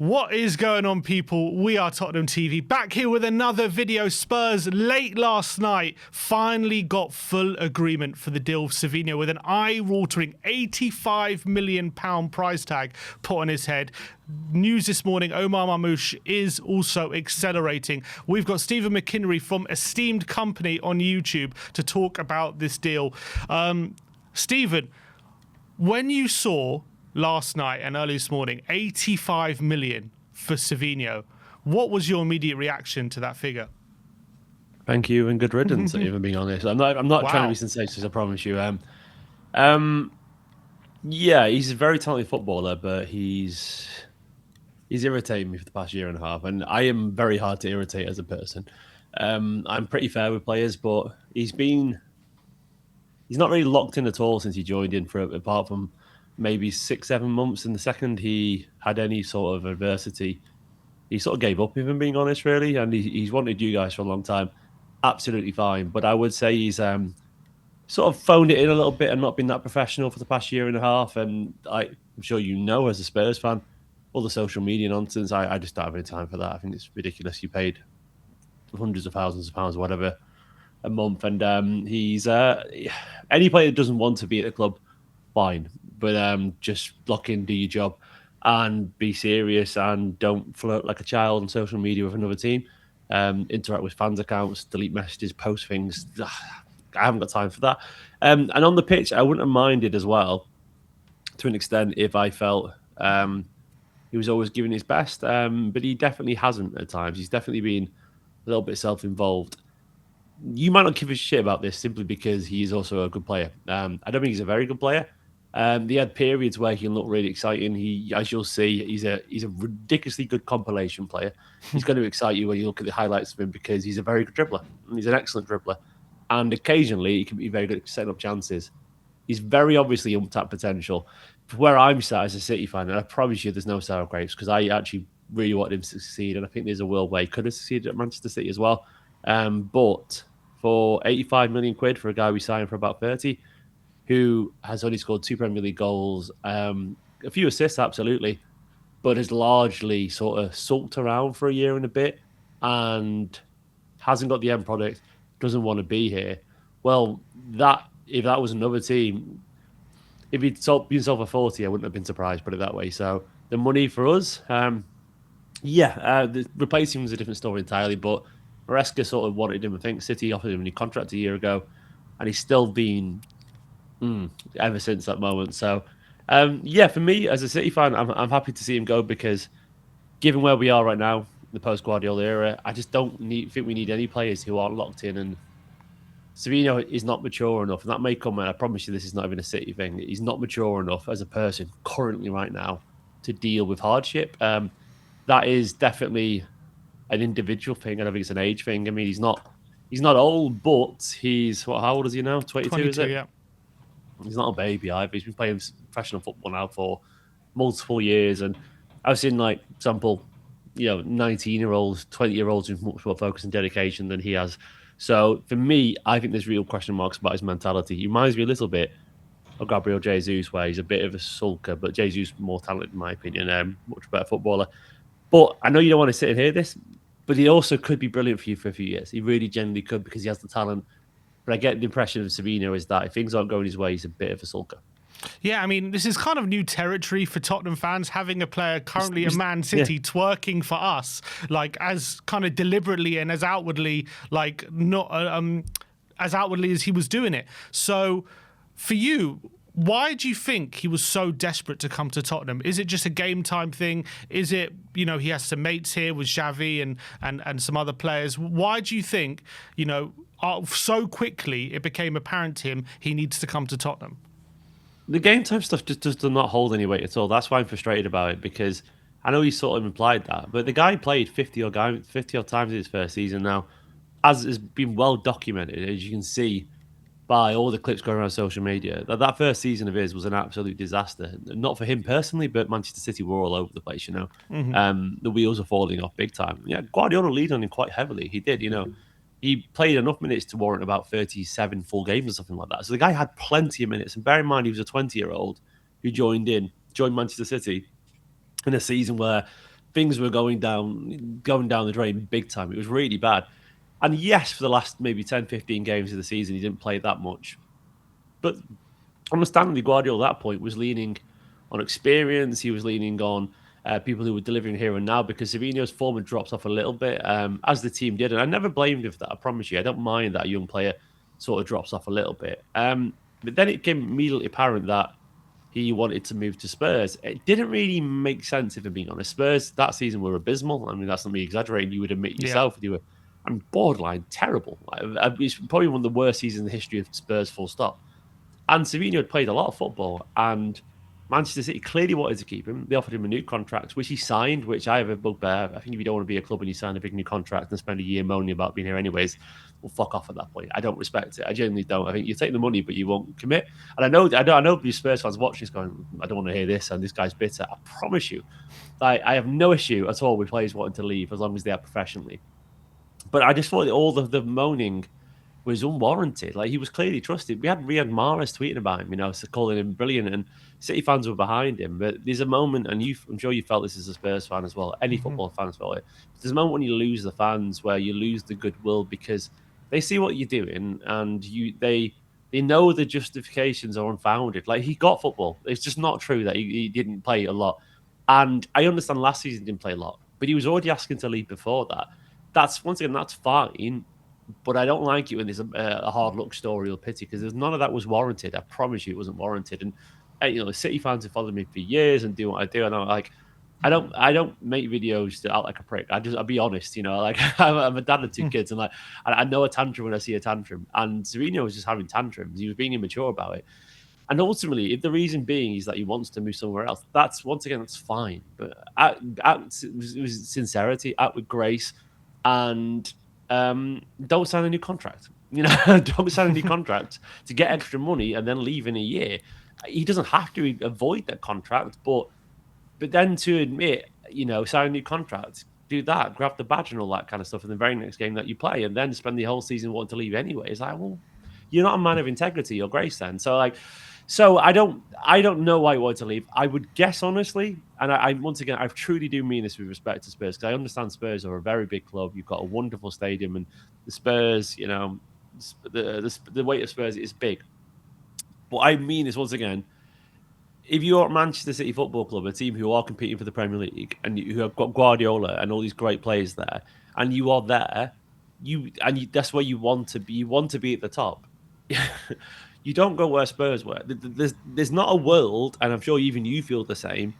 What is going on, people? We are Tottenham TV, back here with another video. Spurs late last night finally got full agreement for the deal with Savinho with an eye-watering £85 million price tag put on his head. News this morning, Omar Marmoush is also accelerating. We've got Stephen McInnery from Esteemed Company on YouTube to talk about this deal. Stephen, when you saw last night and early this morning, 85 million for Savinho, what was your immediate reaction to that figure? Thank you and good riddance, even being honest. I'm not trying to be sensationalist, I promise you. Yeah, he's a very talented footballer, but he's irritated me for the past year and a half, and I am very hard to irritate as a person. I'm pretty fair with players, but he's not really locked in at all since he joined in, apart from maybe 6-7 months. And the second he had any sort of adversity, he sort of gave up, even being honest, really. And he's wanted you guys for a long time. Absolutely fine. But I would say he's sort of phoned it in a little bit and not been that professional for the past year and a half. And I'm sure you know, as a Spurs fan, all the social media nonsense, I just don't have any time for that. I think it's ridiculous. You paid hundreds of thousands of pounds or whatever a month. And he's any player that doesn't want to be at the club, fine. But just lock in, do your job, and be serious, and don't flirt like a child on social media with another team. Interact with fans' accounts, delete messages, post things. I haven't got time for that. And on the pitch, I wouldn't have minded as well, to an extent, if I felt he was always giving his best. But he definitely hasn't at times. He's definitely been a little bit self-involved. You might not give a shit about this simply because he is also a good player. I don't think he's a very good player. He had periods where he can look really exciting. He, as you'll see, he's a ridiculously good compilation player. He's going to excite you when you look at the highlights of him because he's a very good dribbler. He's an excellent dribbler, and occasionally he can be very good at setting up chances. He's very obviously untapped potential. Where I'm sat as a City fan, and I promise you, there's no sour grapes because I actually really wanted him to succeed, and I think there's a world where he could have succeeded at Manchester City as well. But for 85 million quid for a guy we signed for about 30, who has only scored 2 Premier League goals, a few assists, absolutely, but has largely sort of sulked around for a year and a bit and hasn't got the end product, doesn't want to be here. Well, if that was another team, if he'd been sold for 40, I wouldn't have been surprised, put it that way. So the money for us, replacing him was a different story entirely, but Maresca sort of wanted him. I think City offered him a new contract a year ago, and he's still been ever since that moment. So, for me as a City fan, I'm happy to see him go because, given where we are right now, the post-Guardiola era, I just think we need any players who aren't locked in. And Savinho is not mature enough, and that may come. And I promise you, this is not even a City thing. He's not mature enough as a person currently right now to deal with hardship. That is definitely an individual thing. I don't think it's an age thing. I mean, he's not old, but he's how old is he now? 22, is it? Yeah. He's not a baby either. He's been playing professional football now for multiple years. And I've seen, like, example, 19-year-olds, 20-year-olds with much more focus and dedication than he has. So for me, I think there's real question marks about his mentality. He reminds me a little bit of Gabriel Jesus, where he's a bit of a sulker, but Jesus more talented, in my opinion, much better footballer. But I know you don't want to sit and hear this, but he also could be brilliant for you for a few years. He really genuinely could because he has the talent. But I get the impression of Savinho is that if things aren't going his way, he's a bit of a sulker. Yeah, I mean, this is kind of new territory for Tottenham fans, having a player currently at Man City twerking for us, like, as kind of deliberately and as outwardly, like, not as outwardly as he was doing it. So for you, why do you think he was so desperate to come to Tottenham? Is it just a game time thing? Is it, he has some mates here with Xavi and some other players? Why do you think, so quickly it became apparent to him he needs to come to Tottenham? The game time stuff just does not hold any weight at all. That's why I'm frustrated about it, because I know he sort of implied that, but the guy played 50 odd times in his first season now, as has been well documented, as you can see by all the clips going around social media. That first season of his was an absolute disaster. Not for him personally, but Manchester City were all over the place, The wheels are falling off big time. Yeah, Guardiola leaned on him quite heavily. He did, He played enough minutes to warrant about 37 full games or something like that. So the guy had plenty of minutes. And bear in mind, he was a 20-year-old who joined Manchester City in a season where things were going down the drain big time. It was really bad. And yes, for the last maybe 10, 15 games of the season, he didn't play that much. But understandably, Guardiola at that point was leaning on experience. He was leaning on people who were delivering here and now, because Savinho's form had dropped off a little bit, as the team did. And I never blamed him for that. I promise you. I don't mind that a young player sort of drops off a little bit. But then it became immediately apparent that he wanted to move to Spurs. It didn't really make sense, if I'm being honest. Spurs that season were abysmal. I mean, that's not me exaggerating. You would admit yourself. They were, borderline terrible. It's probably one of the worst seasons in the history of Spurs, full stop. And Savinho had played a lot of football, and Manchester City clearly wanted to keep him. They offered him a new contract, which he signed, which I have a bugbear. I think if you don't want to be a club and you sign a big new contract and spend a year moaning about being here anyways, well, fuck off at that point. I don't respect it. I genuinely don't. I think you take the money, but you won't commit. And I know these Spurs fans watching this going, I don't want to hear this, and this guy's bitter. I promise you, I have no issue at all with players wanting to leave as long as they are professionally. But I just thought that all of the moaning was unwarranted. Like, he was clearly trusted. We had Riyad Mahrez tweeting about him, so calling him brilliant, and City fans were behind him. But there's a moment, and I'm sure you felt this as a Spurs fan as well. Any football fans felt it. There's a moment when you lose the fans, where you lose the goodwill, because they see what you're doing, and they know the justifications are unfounded. Like, he got football. It's just not true that he didn't play a lot. And I understand last season he didn't play a lot, but he was already asking to leave before that. That's fine. But I don't like it when there's a hard luck story or pity, because there's none of that was warranted. I promise you, it wasn't warranted. And the City fans have followed me for years and do what I do, and I don't make videos to act like a prick. I'll be honest, like I'm a dad of two kids, and I know a tantrum when I see a tantrum. And Savinho was just having tantrums. He was being immature about it. And ultimately, if the reason being is that he wants to move somewhere else, that's fine. But it was sincerity, act with grace, and don't sign a new contract. Don't sign a new contract to get extra money and then leave in a year. He doesn't have to avoid that contract, but then to admit, sign a new contract, do that, grab the badge and all that kind of stuff in the very next game that you play, and then spend the whole season wanting to leave anyway. It's like, well, you're not a man of integrity or grace then. So I don't know why he wanted to leave. I would guess, honestly, and I once again, I truly do mean this with respect to Spurs, because I understand Spurs are a very big club. You've got a wonderful stadium, and the Spurs, the weight of Spurs is big. But I mean this once again. If you're at Manchester City Football Club, a team who are competing for the Premier League, and who have got Guardiola and all these great players there, and you are there, that's where you want to be. You want to be at the top. You don't go where Spurs were. There's not a world, and I'm sure even you feel the same,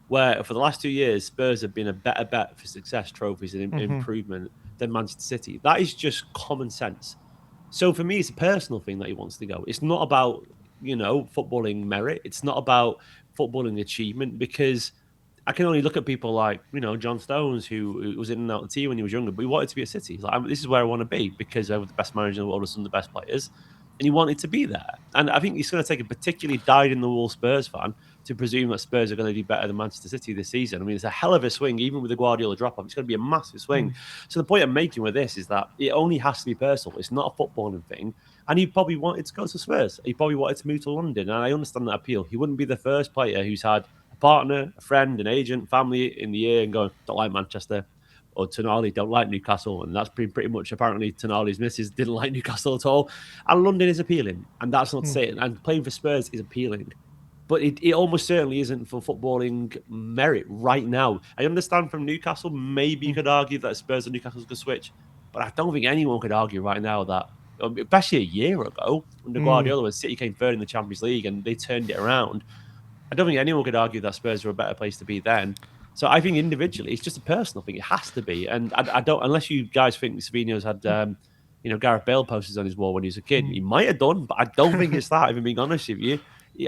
where for the last 2 years, Spurs have been a better bet for success, trophies, and improvement than Manchester City. That is just common sense. So for me, it's a personal thing that he wants to go. It's not about, footballing merit. It's not about footballing achievement, because I can only look at people like, John Stones, who was in and out of the team when he was younger, but he wanted to be at City. He's like, this is where I want to be, because I have the best manager in the world with some of the best players. And he wanted to be there. And I think it's going to take a particularly dyed-in-the-wool Spurs fan to presume that Spurs are going to do better than Manchester City this season. I mean, it's a hell of a swing, even with the Guardiola drop-off. It's going to be a massive swing. So the point I'm making with this is that it only has to be personal. It's not a footballing thing. And he probably wanted to go to Spurs. He probably wanted to move to London. And I understand that appeal. He wouldn't be the first player who's had a partner, a friend, an agent, family in the year and going, don't like Manchester. Or Tonali don't like Newcastle, and that's pretty much apparently Tonali's missus didn't like Newcastle at all. And London is appealing, and that's not to say it. And playing for Spurs is appealing, but it almost certainly isn't for footballing merit right now. I understand from Newcastle, maybe you could argue that Spurs and Newcastle could switch, but I don't think anyone could argue right now that, especially a year ago, when Guardiola, when City came third in the Champions League and they turned it around, I don't think anyone could argue that Spurs were a better place to be then. So I think individually, it's just a personal thing. It has to be. And I don't, unless you guys think Savinho's had, Gareth Bale posters on his wall when he was a kid. He might have done, but I don't think it's that, if I'm being honest with you.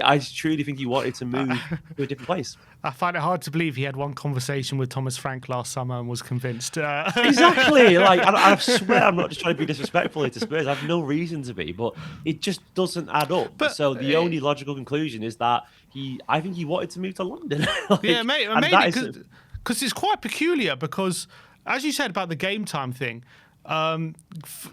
I truly think he wanted to move to a different place. I find it hard to believe he had one conversation with Thomas Frank last summer and was convinced. Exactly. I swear I'm not just trying to be disrespectful to Spurs. I have no reason to be, but it just doesn't add up. But, so the only logical conclusion is that I think he wanted to move to London. Yeah, mate, because it's quite peculiar, because as you said about the game time thing,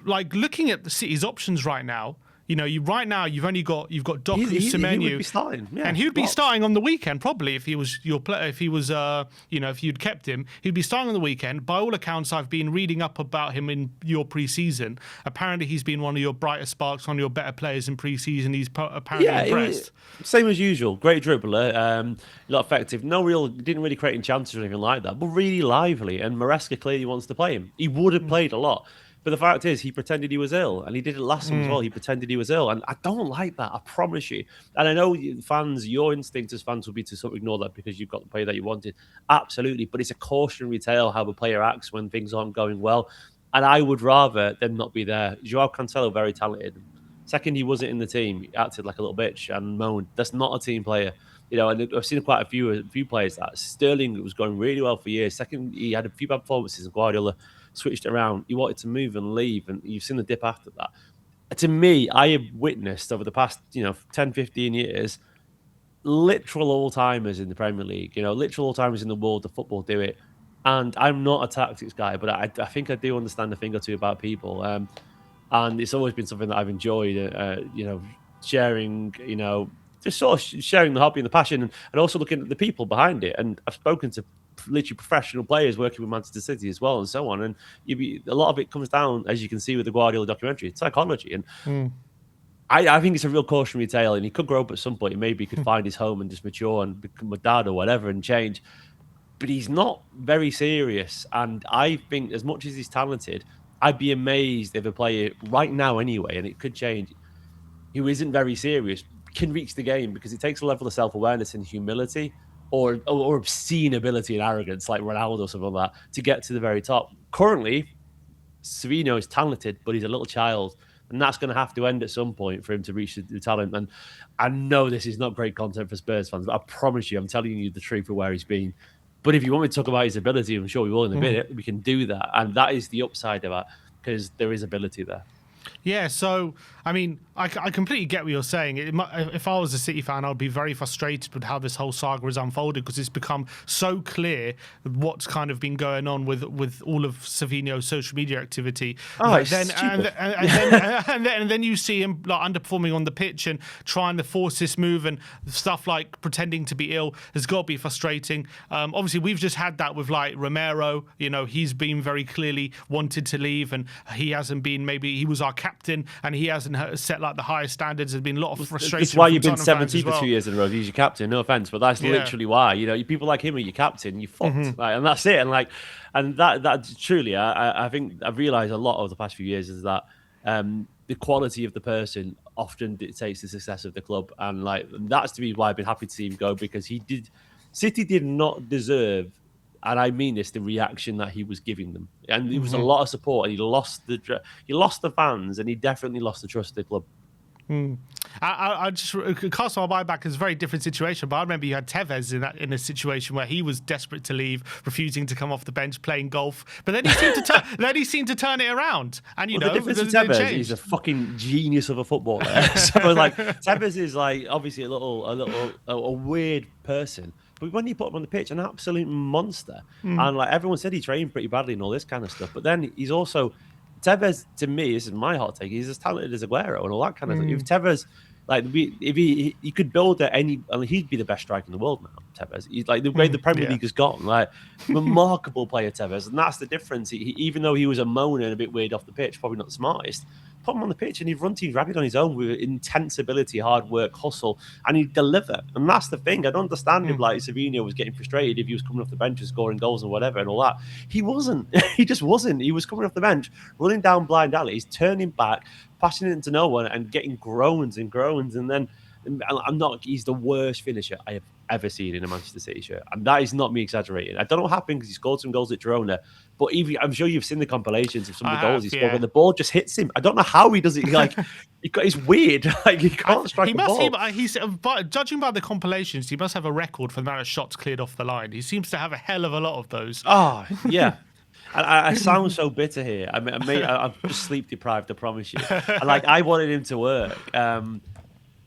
looking at the City's options right now, Right now you've got Doku, He Semenyo, would be starting, yeah. and he would be starting on the weekend probably if he was your player. If he was, if you'd kept him, he'd be starting on the weekend. By all accounts, I've been reading up about him in your preseason. Apparently, he's been one of your brighter sparks, one of your better players in preseason. He's apparently impressed. Same as usual. Great dribbler, a lot effective. Didn't really create any chances or anything like that, but really lively. And Maresca clearly wants to play him. He would have played a lot. But the fact is, he pretended he was ill, and he did it last time as well. He pretended he was ill, and I don't like that. I promise you. And I know fans, your instinct as fans would be to sort of ignore that because you've got the player that you wanted. Absolutely, but it's a cautionary tale how a player acts when things aren't going well. And I would rather them not be there. Joao Cancelo, very talented. Second, he wasn't in the team. He acted like a little bitch and moaned. That's not a team player. And I've seen quite a few players that Sterling was going really well for years. Second, he had a few bad performances, and Guardiola switched it around. He wanted to move and leave, and you've seen the dip after that. To me, I have witnessed over the past 10, 15 years literal all-timers in the Premier League, literal all-timers in the world of football do it. And I'm not a tactics guy, but I think I do understand a thing or two about people. And it's always been something that I've enjoyed, sharing, just sort of sharing the hobby and the passion, and also looking at the people behind it. And I've spoken to literally professional players working with Manchester City as well, and so on. And a lot of it comes down, as you can see with the Guardiola documentary, it's psychology. And I think it's a real cautionary tale, and he could grow up at some point. Maybe he could find his home and just mature and become a dad or whatever and change. But he's not very serious. And I think as much as he's talented, I'd be amazed if a player right now anyway, and it could change, who isn't very serious, can reach the game, because it takes a level of self-awareness and humility or obscene ability and arrogance like Ronaldo or something like that to get to the very top. Currently, Savinho is talented, but he's a little child. And that's going to have to end at some point for him to reach the talent. And I know this is not great content for Spurs fans, but I promise you, I'm telling you the truth of where he's been. But if you want me to talk about his ability, I'm sure we will in a minute, we can do that. And that is the upside of that, because there is ability there. Yeah, so, I mean, I completely get what you're saying. If I was a City fan, I'd be very frustrated with how this whole saga has unfolded, because it's become so clear what's kind of been going on with all of Savinho's social media activity. It's stupid. And then you see him like underperforming on the pitch and trying to force this move, and stuff like pretending to be ill has got to be frustrating. Obviously, we've just had that with like Romero. He's been very clearly wanted to leave, and he hasn't been. Maybe he was our captain, and he hasn't set like the highest standards. There's been a lot of frustration. That's why you've been Tottenham 70 for 2 years in a row. He's your captain. No offense, but that's literally why. People like him are your captain. You fucked, and that's it. And that truly, I think I've realised a lot over the past few years is that the quality of the person often dictates the success of the club, and that's to me why I've been happy to see him go, because City did not deserve. And I mean this, the reaction that he was giving them. And there was a lot of support, and he lost the fans, and he definitely lost the trust of the club. I just cast my mind back. It's a very different situation, but I remember you had Tevez in a situation where he was desperate to leave, refusing to come off the bench, playing golf. But then he seemed to turn it around. And the difference with Tevez, he's a fucking genius of a footballer. So Tevez is obviously a weird person. But when you put him on the pitch, an absolute monster. And everyone said he trained pretty badly and all this kind of stuff. But then he's also, Tevez, to me, this is my hot take, he's as talented as Aguero and all that kind of thing. If Tevez, if he could build at he'd be the best striker in the world now, Tevez. He's the way the Premier League has gone, remarkable player, Tevez. And that's the difference. Even though he was a moaner and a bit weird off the pitch, probably not the smartest, put him on the pitch and he'd run teams rapid on his own with intense ability, hard work, hustle, and he'd deliver. And that's the thing. I don't understand if Savinho was getting frustrated if he was coming off the bench and scoring goals and whatever and all that. He wasn't. He just wasn't. He was coming off the bench, running down blind alleys, turning back, passing it into no one, and getting groans and groans. And then he's the worst finisher I have ever seen in a Manchester City shirt. And that is not me exaggerating. I don't know what happened, because he scored some goals at Girona, but I'm sure you've seen the compilations of some of the goals he scored, and the ball just hits him. I don't know how he does it. It's weird. He can't strike the ball. Judging by the compilations, he must have a record for the amount of shots cleared off the line. He seems to have a hell of a lot of those. Oh, yeah. I sound so bitter here. I'm just sleep deprived, I promise you. I wanted him to work.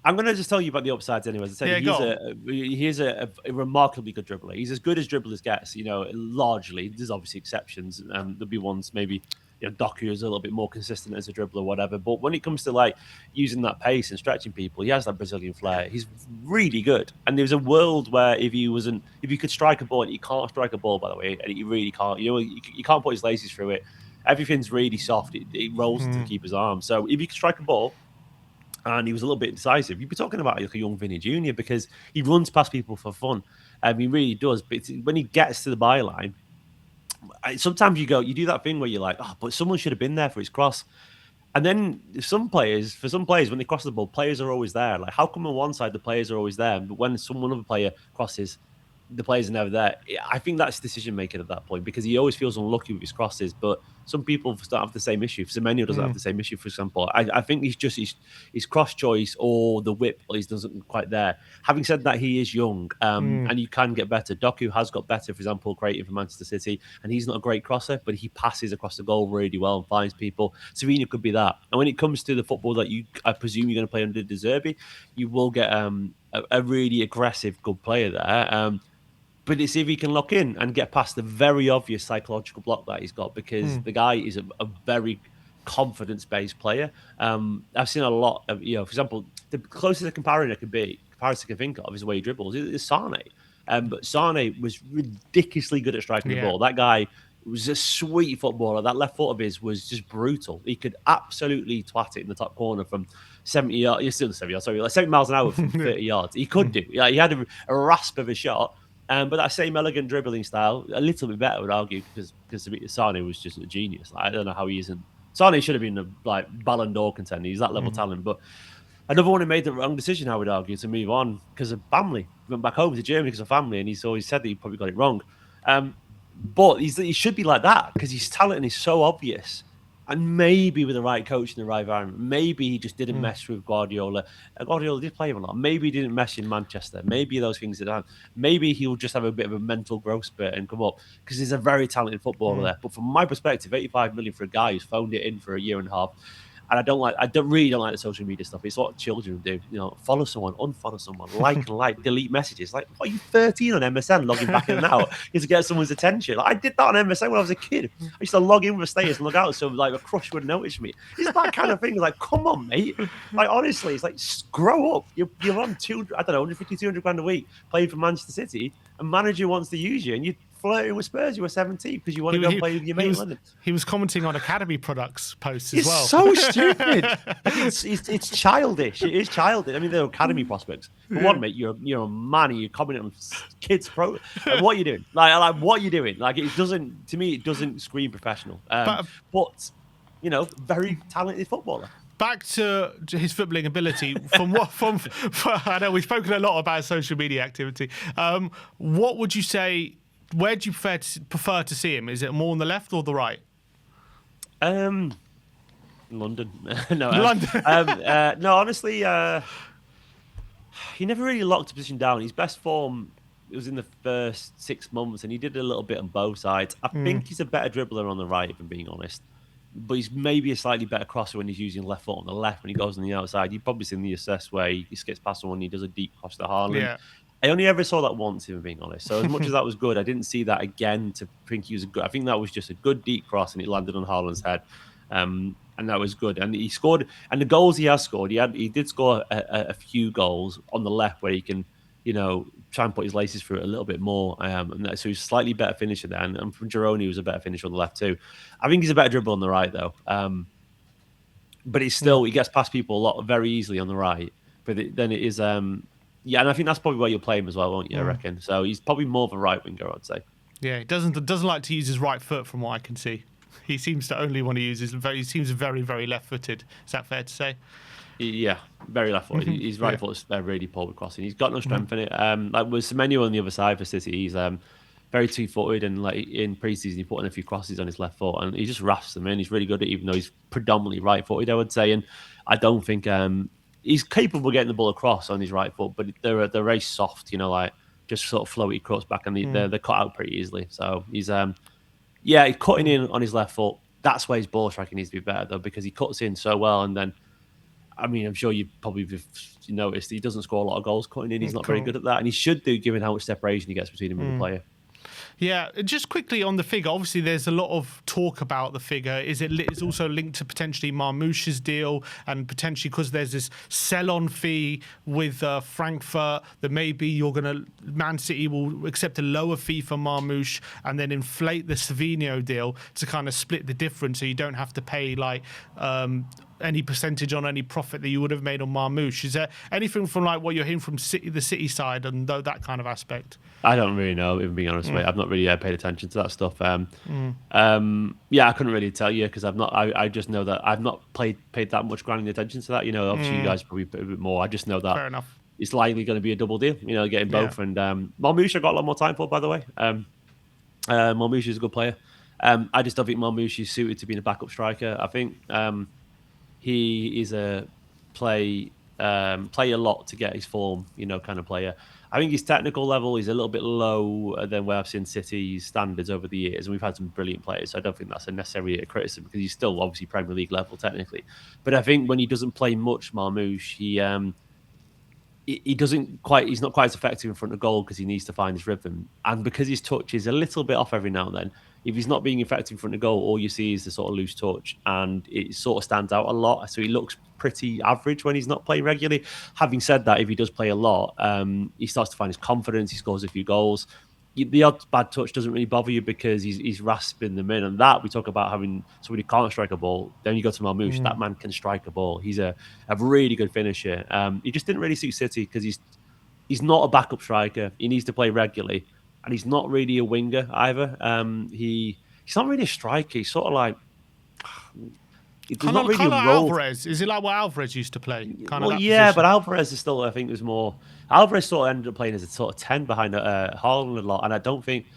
I'm going to just tell you about the upsides anyway. As I said, he's a remarkably good dribbler. He's as good as dribblers gets, largely. There's obviously exceptions. There'll be ones maybe Doku is a little bit more consistent as a dribbler, whatever. But when it comes to like using that pace and stretching people, he has that Brazilian flair. He's really good. And there's a world where if you could strike a ball, and you can't strike a ball, by the way, and you really can't. You can't put his laces through it. Everything's really soft. It rolls into the keeper's arm. So if you could strike a ball, and he was a little bit decisive, you'd be talking about like a young Vinny Jr. because he runs past people for fun. He really does. But when he gets to the byline, sometimes you do that thing where you're like, oh, but someone should have been there for his cross. And then for some players, when they cross the ball, players are always there. Like, how come on one side the players are always there, but when other player crosses, the players are never there? I think that's decision making at that point because he always feels unlucky with his crosses. But some people don't have the same issue. Semenyo doesn't have the same issue, for example. I think he's just his cross choice or the whip doesn't quite there. Having said that, he is young, and you can get better. Doku has got better, for example, creating for Manchester City, and he's not a great crosser, but he passes across the goal really well and finds people. Savinho could be that. And when it comes to the football that I presume you're going to play under De Zerbi, you will get a really aggressive, good player there. But it's if he can lock in and get past the very obvious psychological block that he's got, because the guy is a very confidence-based player. I've seen a lot of, for example, the closest comparison I can think of is the way he dribbles is Sane. But Sane was ridiculously good at striking the ball. That guy was a sweet footballer. That left foot of his was just brutal. He could absolutely twat it in the top corner from 70 yards. You're still 70 yards, sorry, like 70 miles an hour from 30 yards. He could do. Yeah, he had a rasp of a shot. But that same elegant dribbling style, a little bit better, I would argue, because Sane was just a genius. Like, I don't know how he isn't. Sane should have been a Ballon d'Or contender. He's that level talent. But another one who made the wrong decision, I would argue, to move on because of family. He went back home to Germany because of family, and he's always said that he probably got it wrong. But he should be like that because his talent is so obvious. And maybe with the right coach in the right environment, maybe he just didn't mesh with Guardiola. Guardiola did play him a lot. Maybe he didn't mesh in Manchester. Maybe those things did happen. Maybe he'll just have a bit of a mental growth spurt and come up because he's a very talented footballer there. But from my perspective, 85 million for a guy who's phoned it in for a year and a half. And I really don't like the social media stuff. It's what children do. Follow someone, unfollow someone, like, delete messages. Like, what are you 13 on MSN, logging back in and out to get someone's attention? Like, I did that on MSN when I was a kid. I used to log in with a status and log out so like a crush would notice me. It's that kind of thing. Like, come on, mate. Like, honestly, it's like, grow up. You're on 150, 200 grand a week playing for Manchester City, and manager wants to use you, and you flirting with Spurs. You were 17 because you want to go play with your mate in London. He was commenting on Academy products posts as well. It's so stupid. It's childish. It is childish. I mean, they're Academy prospects. For one, mate, you're a man and you're commenting on kids' pro. Like, what are you doing? Like, what are you doing? Like, it doesn't scream professional. But very talented footballer. Back to his footballing ability. I know we've spoken a lot about social media activity. What would you say? Where do you prefer to see him? Is it more on the left or the right? London. No, London. No, honestly, he never really locked a position down. His best form was in the first 6 months, and he did a little bit on both sides. I think he's a better dribbler on the right, if I'm being honest. But he's maybe a slightly better crosser when he's using left foot on the left. When he goes on the outside, you've probably seen the assess where he skips past someone and he does a deep cross to Haaland. Yeah. I only ever saw that once, if I'm being honest. So as much as that was good, I didn't see that again to think he was good. I think that was just a good deep cross and it landed on Haaland's head. And that was good. And he scored. And the goals he has scored, he did score a few goals on the left where he can, try and put his laces through it a little bit more. So he's slightly better finisher there. And from Gironi, he was a better finisher on the left too. I think he's a better dribbler on the right though. But he gets past people very easily on the right. But then it is... yeah, and I think that's probably where you'll play him as well, won't you? I reckon. So he's probably more of a right winger, I'd say. Yeah, he doesn't like to use his right foot, from what I can see. He seems to only want to use he seems very, very left-footed. Is that fair to say? Yeah, very left-footed. His right foot's really poor with crossing. He's got no strength in it. Like with Semenyo on the other side for City, he's very two-footed, and like in pre-season, he put in a few crosses on his left foot, and he just rasps them in. He's really good at it, even though he's predominantly right-footed, I would say. And I don't think he's capable of getting the ball across on his right foot, but they're very soft, like just sort of floaty cross back, and they're cut out pretty easily. So he's he's cutting in on his left foot. That's where his ball striking needs to be better though, because he cuts in so well. And then, I mean, I'm sure you probably noticed he doesn't score a lot of goals cutting in. He's not very good at that, and he should do, given how much separation he gets between him and the player. Yeah, just quickly on the figure. Obviously, there's a lot of talk about the figure. It's also linked to potentially Marmoush's deal, and potentially because there's this sell-on fee with Frankfurt that maybe Man City will accept a lower fee for Marmoush and then inflate the Savinho deal to kind of split the difference, so you don't have to pay like any percentage on any profit that you would have made on Marmoush. Is there anything from like what you're hearing from the City side and that kind of aspect? I don't really know, even being honest, mate. I've not really paid attention to that stuff. Yeah, I couldn't really tell you because I've not. I just know that I've not paid that much grinding attention to that. You know, obviously you guys probably put a bit more. I just know that Fair enough. it's likely going to be a double deal. You know, getting both. Yeah. And Marmoush, I got a lot more time for, by the way. Marmoush is a good player. I just don't think Marmoush is suited to being a backup striker. I think he is a play a lot to get his form, you know, kind of player. I think his technical level is a little bit low than where I've seen City's standards over the years, and we've had some brilliant players. So I don't think that's a necessarily a criticism because he's still obviously Premier League level technically. But I think when he doesn't play much, Marmoush, he doesn't quite. He's not quite as effective in front of goal because he needs to find his rhythm, and because his touch is a little bit off every now and then. If he's not being effective in front of goal, all you see is the sort of loose touch, and it sort of stands out a lot. So he looks pretty average when he's not playing regularly. Having said that, if he does play a lot, he starts to find his confidence. He scores a few goals. The odd bad touch doesn't really bother you because he's rasping them in. And that we talk about having somebody who can't strike a ball. Then you go to Marmoush, that man can strike a ball. He's a really good finisher. He just didn't really suit City because he's not a backup striker. He needs to play regularly, and he's not really a winger either. He's not really a striker. He's sort of like there's not really a role. Alvarez. Is it like what Alvarez used to play? Well, yeah, but Alvarez is still. I think there's more. Alvarez sort of ended up playing as a sort of 10 behind Haaland a lot, and I don't think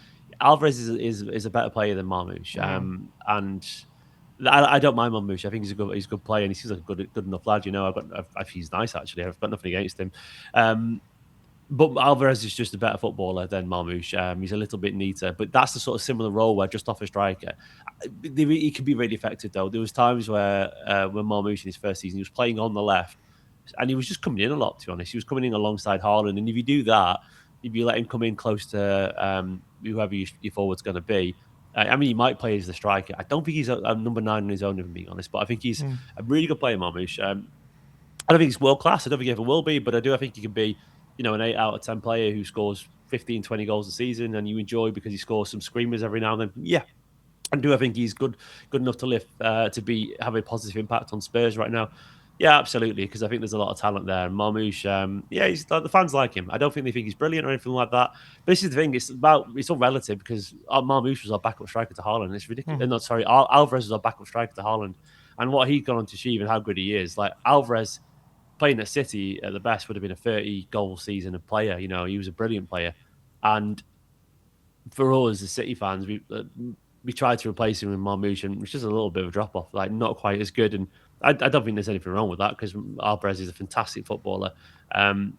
Alvarez is a better player than Marmoush. And I don't mind Marmoush. I think he's a good player, and he seems like a good enough lad. You know, he's nice actually. I've got nothing against him. But Alvarez is just a better footballer than Marmoush. He's a little bit neater, but that's the sort of similar role where just off a striker, he can be really effective though. There was times where when Marmoush in his first season, he was playing on the left, and he was just coming in a lot. To be honest, he was coming in alongside Haaland, and if you do that, if you let him come in close to whoever your forward's going to be. I mean, he might play as the striker. I don't think he's a number 9 on his own, if I'm being honest, but I think he's a really good player, Marmoush. I don't think he's world class. I don't think he ever will be, but I think he can be, you know, an 8 out of 10 player who scores 15, 20 goals a season and you enjoy because he scores some screamers every now and then. Yeah. And I think he's good enough to have a positive impact on Spurs right now? Yeah, absolutely, because I think there's a lot of talent there. And Marmoush, the fans like him. I don't think they think he's brilliant or anything like that. But this is the thing, it's all relative because Marmoush was our backup striker to Haaland. It's ridiculous. Alvarez was our backup striker to Haaland. And what he's gone on to achieve and how good he is. Like Alvarez playing at City at the best would have been a 30-goal season of player. You know, he was a brilliant player. And for us as City fans, we tried to replace him with Marmoush, and it's just a little bit of a drop off, like not quite as good. And I don't think there's anything wrong with that because Alvarez is a fantastic footballer, and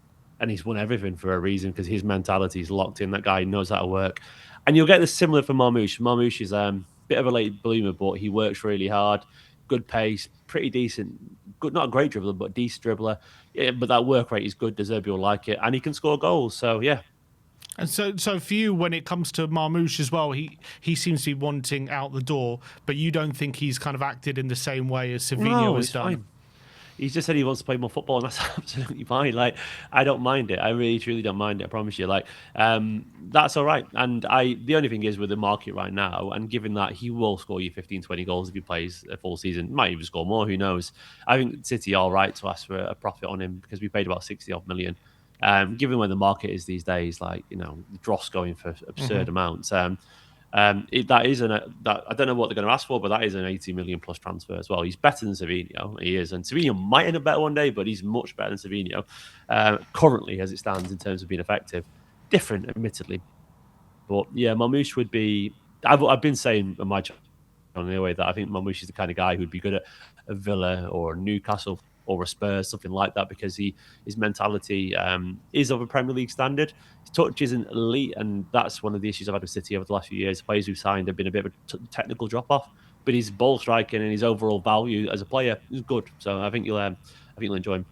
he's won everything for a reason because his mentality is locked in. That guy knows how to work, and you'll get this similar for Marmoush. Marmoush is a bit of a late bloomer, but he works really hard, good pace, pretty decent, good, not a great dribbler, but decent dribbler. Yeah, but that work rate is good. De Zerbi will like it, and he can score goals. So yeah. And so for you, when it comes to Marmoush as well, he seems to be wanting out the door, but you don't think he's kind of acted in the same way as Savinho has done. Fine. He's just said he wants to play more football, and that's absolutely fine. Like, I don't mind it. I really, truly don't mind it. I promise you. Like, that's all right. And the only thing is with the market right now, and given that he will score you 15, 20 goals if he plays a full season, might even score more. Who knows? I think City are right to ask for a profit on him because we paid about 60-odd million. Given where the market is these days, like, you know, Dross going for absurd amounts. That is I don't know what they're going to ask for, but that is an 80 million plus transfer as well. He's better than Savinho. He is, and Savinho might end up better one day, but he's much better than Savinho currently as it stands in terms of being effective. Different, admittedly, but yeah, Marmoush would be. I've been saying on my channel anyway that I think Marmoush is the kind of guy who'd be good at a Villa or Newcastle or a Spurs, something like that, because his mentality is of a Premier League standard. His touch isn't elite, and that's one of the issues I've had with City over the last few years. The players we've signed have been a bit of a technical drop-off, but his ball striking and his overall value as a player is good. So I think you'll enjoy him.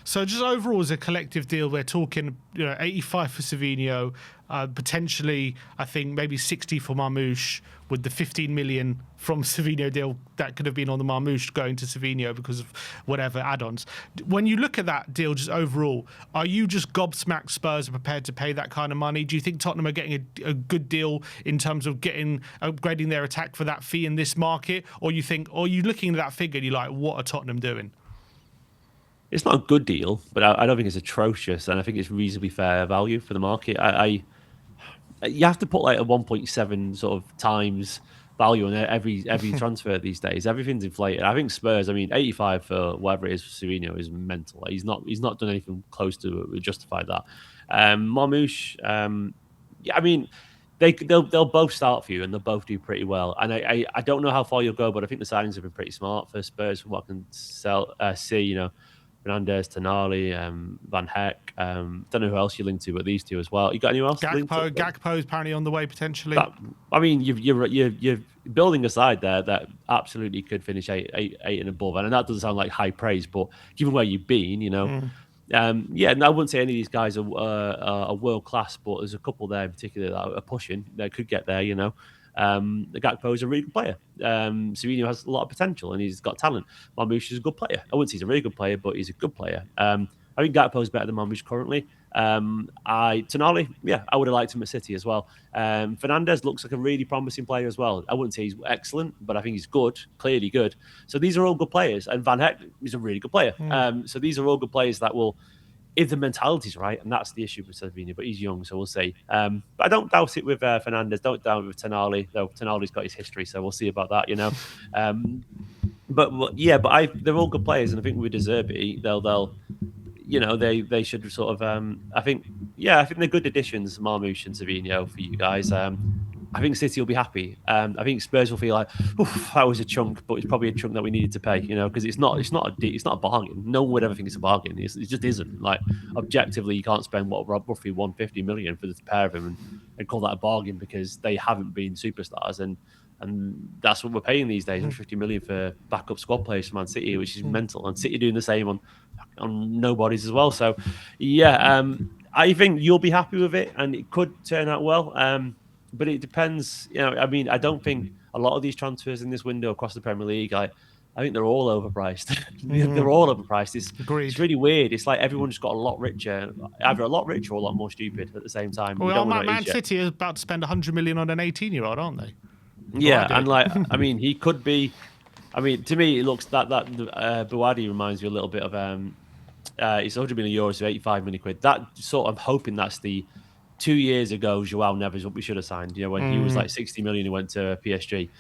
So just overall as a collective deal, we're talking 85 for Savinho, potentially I think maybe 60 for Marmoush, with the 15 million from Savinho deal that could have been on the Marmoush going to Savinho because of whatever add-ons. When you look at that deal just overall, are you just gobsmacked Spurs are prepared to pay that kind of money? Do you think Tottenham are getting a good deal in terms of upgrading their attack for that fee in this market? Or are you looking at that figure and you're like, what are Tottenham doing? It's not a good deal, but I don't think it's atrocious, and I think it's reasonably fair value for the market. You have to put like a 1.7 sort of times value on every transfer these days. Everything's inflated. I think Spurs, 85 for whatever it is for Savinho is mental. He's not done anything close to justify that. Marmoush, they'll both start for you and they'll both do pretty well. And I don't know how far you'll go, but I think the signings have been pretty smart for Spurs from what I can see. Fernandes, Tonali, Van Heck. Don't know who else you linked to, but these two as well. You got anyone else? Gakpo is apparently on the way potentially. You're building a side there that absolutely could finish eight and above, and that doesn't sound like high praise, but given where you've been, I wouldn't say any of these guys are world class, but there's a couple there in particular that are pushing. They could get there, The Gakpo is a really good player. Savinho has a lot of potential and he's got talent. Marmoush is a good player. I wouldn't say he's a really good player, but he's a good player. I think Gakpo is better than Marmoush currently. Tonali, I would have liked him at City as well. Fernandes looks like a really promising player as well. I wouldn't say he's excellent, but I think he's good, clearly good. So these are all good players. And Van Heck is a really good player. So these are all good players that will, if the mentality's right, and that's the issue with Savinho, but he's young, so we'll see. But I don't doubt it with Fernandes, don't doubt it with Tonali, though Tonali's got his history, so we'll see about that, But they're all good players, and I think with De Zerbi, they should sort of, I think they're good additions, Marmoush and Savinho, for you guys. I think City will be happy. I think Spurs will feel like, that was a chunk, but it's probably a chunk that we needed to pay, because it's not a bargain. No one would ever think it's a bargain. It just isn't. Like, objectively, you can't spend roughly 150 million for the pair of them and call that a bargain because they haven't been superstars, and that's what we're paying these days. 150 million for backup squad players for Man City, which is mental. And City doing the same on nobodies as well. So, I think you'll be happy with it, and it could turn out well. But it depends. I don't think a lot of these transfers in this window across the Premier League, I think they're all overpriced. They're all overpriced. It's really weird. It's like everyone just got a lot richer, either a lot richer or a lot more stupid at the same time. Well, Man City is about to spend 100 million on an 18-year-old, aren't they? Yeah, and he could be. To me, it looks that Buwadi reminds me a little bit of it's 100 million euros, so 85 million quid. That sort of hoping that's the 2 years ago, Joao Neves, what we should have signed. When he was like 60 million, he went to PSG.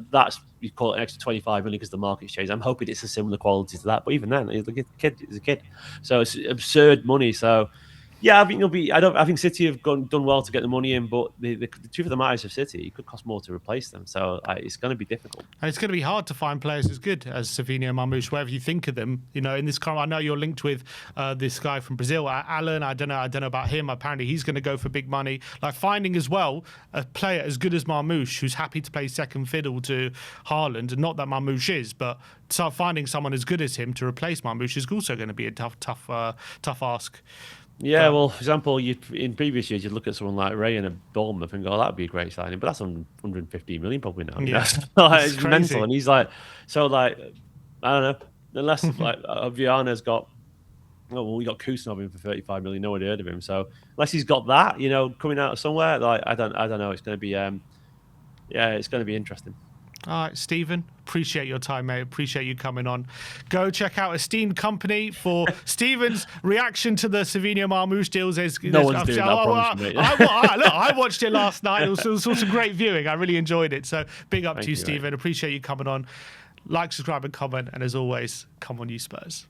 That's, you call it an extra 25 million because the market's changed. I'm hoping it's a similar quality to that, but even then, he's a kid. So it's absurd money. So yeah, I think I think City have done well to get the money in, but the truth of the matter is, of City, it could cost more to replace them. So it's going to be difficult. And it's going to be hard to find players as good as Savinho, Marmoush, whatever you think of them. In this kind, I know you're linked with this guy from Brazil, Alan. I don't know about him. Apparently, he's going to go for big money. Like, finding as well a player as good as Marmoush, who's happy to play second fiddle to Haaland, and not that Marmoush is, but finding someone as good as him to replace Marmoush is also going to be a tough ask. Yeah, well, for example, in previous years, you'd look at someone like Ray and a Bournemouth and go, that'd be a great signing, but that's on 115 million probably now. Yeah, it's mental. And he's like, I don't know, unless like Viana's got, we got Kusanov in for 35 million, no one heard of him. So unless he's got that, coming out of somewhere, like I don't know. It's going to be, it's going to be interesting. All right, Stephen, appreciate your time, mate. Appreciate you coming on. Go check out Esteemed Company for Stephen's reaction to the Savinho Marmoush deals. No one's doing that, I promise you, mate. I watched it last night. It was some great viewing. I really enjoyed it. So big up to you, Stephen. Appreciate you coming on. Like, subscribe, and comment. And as always, come on, you Spurs.